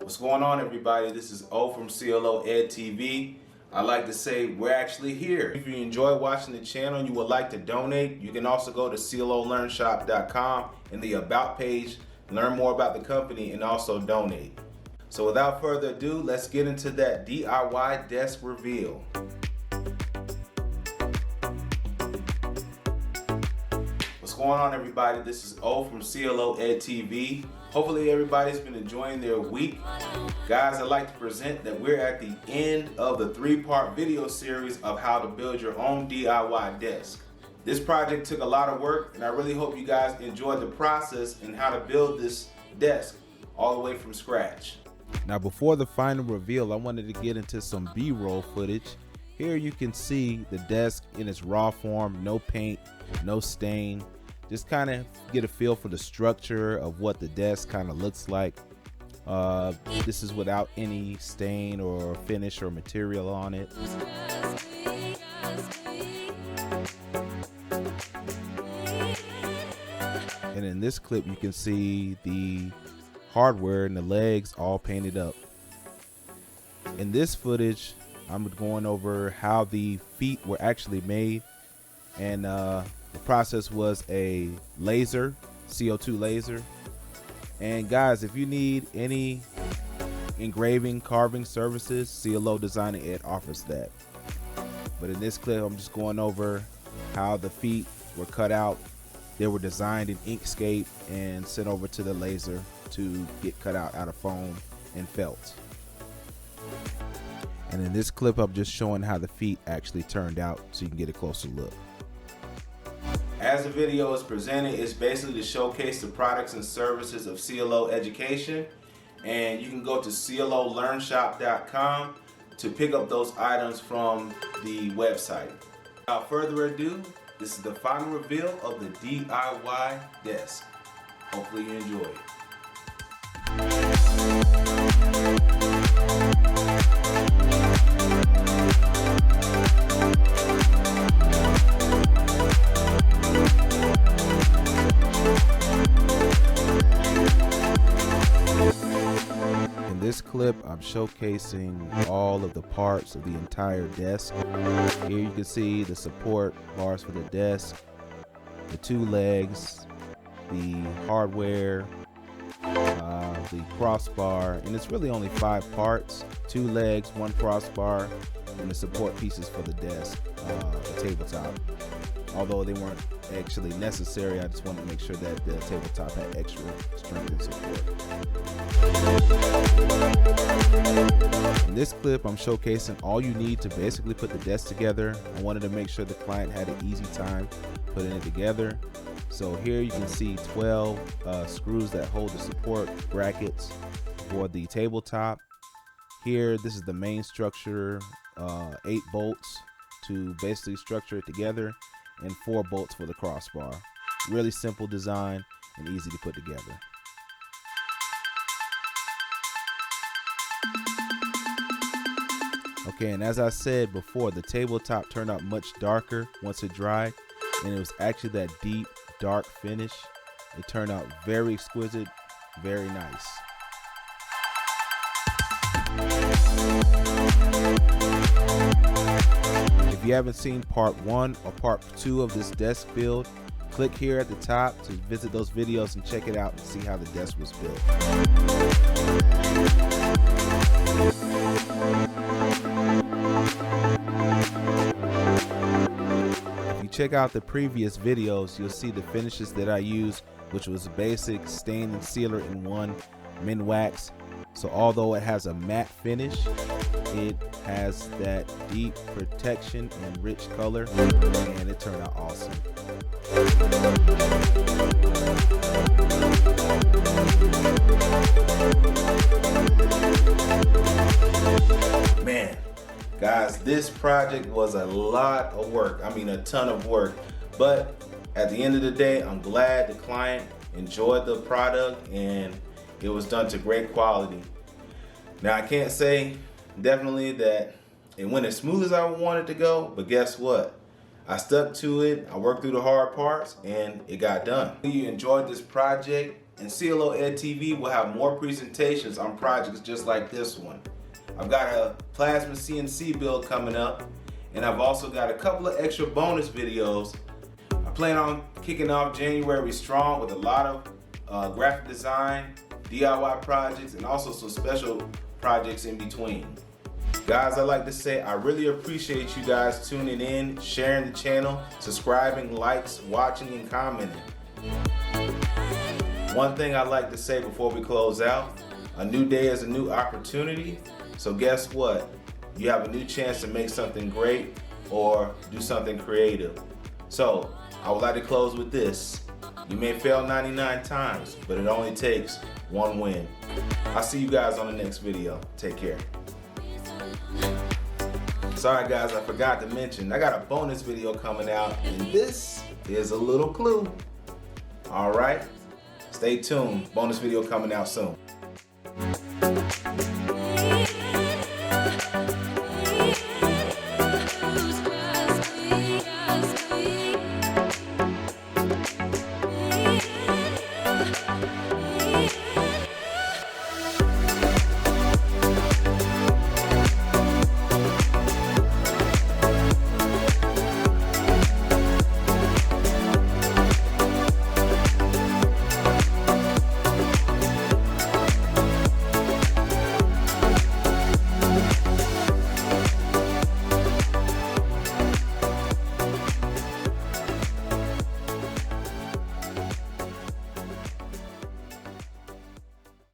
What's going on, everybody? This is O from CLO Ed TV. I'd like to say we're actually here. If you enjoy watching the channel and you would like to donate, you can also go to clolearnshop.com in the About page, learn more about the company, and also donate. So without further ado, let's get into that DIY desk reveal. What's going on, everybody? This is O from CLO Ed TV. Hopefully everybody's been enjoying their week. Guys, I'd like to present that we're at the end of the 3-part video series of how to build your own DIY desk. This project took a lot of work, and I really hope you guys enjoyed the process and how to build this desk all the way from scratch. Now, before the final reveal, I wanted to get into some B-roll footage. Here you can see the desk in its raw form, no paint, no stain. Just kind of get a feel for the structure of what the desk kind of looks like. This is without any stain or finish or material on it. And in this clip, you can see the hardware and the legs all painted up. In this footage, I'm going over how the feet were actually made, and the process was a laser, CO2 laser. And guys, if you need any engraving, carving services, CLO Designer Ed offers that. But in this clip, I'm just going over how the feet were cut out. They were designed in Inkscape and sent over to the laser to get cut out of foam and felt. And in this clip, I'm just showing how the feet actually turned out so you can get a closer look. As the video is presented, it's basically to showcase the products and services of CLO Education, and you can go to clolearnshop.com to pick up those items from the website. Without further ado, this is the final reveal of the DIY desk. Hopefully you enjoy it. In this clip, I'm showcasing all of the parts of the entire desk. Here you can see the support bars for the desk, the 2 legs, the hardware, the crossbar, and it's really only 5 parts: 2 legs, 1 crossbar, and the support pieces for the desk, the tabletop. Although they weren't actually necessary, I just wanted to make sure that the tabletop had extra strength and support. In this clip, I'm showcasing all you need to basically put the desk together. I wanted to make sure the client had an easy time putting it together. So here you can see 12 screws that hold the support brackets for the tabletop. Here, this is the main structure, 8 bolts to basically structure it together, and 4 bolts for the crossbar. Really simple design and easy to put together. Okay, and as I said before, the tabletop turned out much darker once it dried, and it was actually that deep, dark finish. It turned out very exquisite, very nice. If you haven't seen part 1 or part 2 of this desk build, click here at the top to visit those videos and check it out and see how the desk was built. If you check out the previous videos, you'll see the finishes that I used, which was a basic stain and sealer in 1, Minwax. So although it has a matte finish, it has that deep protection and rich color, and it turned out awesome. Man, guys, this project was a lot of work. I mean, a ton of work. But at the end of the day, I'm glad the client enjoyed the product and it was done to great quality. Now, I can't say definitely that it went as smooth as I wanted to go, but guess what? I stuck to it, I worked through the hard parts, and it got done. If you enjoyed this project, and CLO Ed TV will have more presentations on projects just like this one. I've got a plasma CNC build coming up, and I've also got a couple of extra bonus videos. I plan on kicking off January strong with a lot of graphic design, DIY projects, and also some special projects in between. Guys, I'd like to say I really appreciate you guys tuning in, sharing the channel, subscribing, likes, watching, and commenting. One thing I'd like to say before we close out, a new day is a new opportunity. So guess what? You have a new chance to make something great or do something creative. So I would like to close with this. You may fail 99 times, but it only takes one win. I'll see you guys on the next video. Take care. Sorry guys, I forgot to mention, I got a bonus video coming out, and this is a little clue. All right, stay tuned. Bonus video coming out soon. Yeah.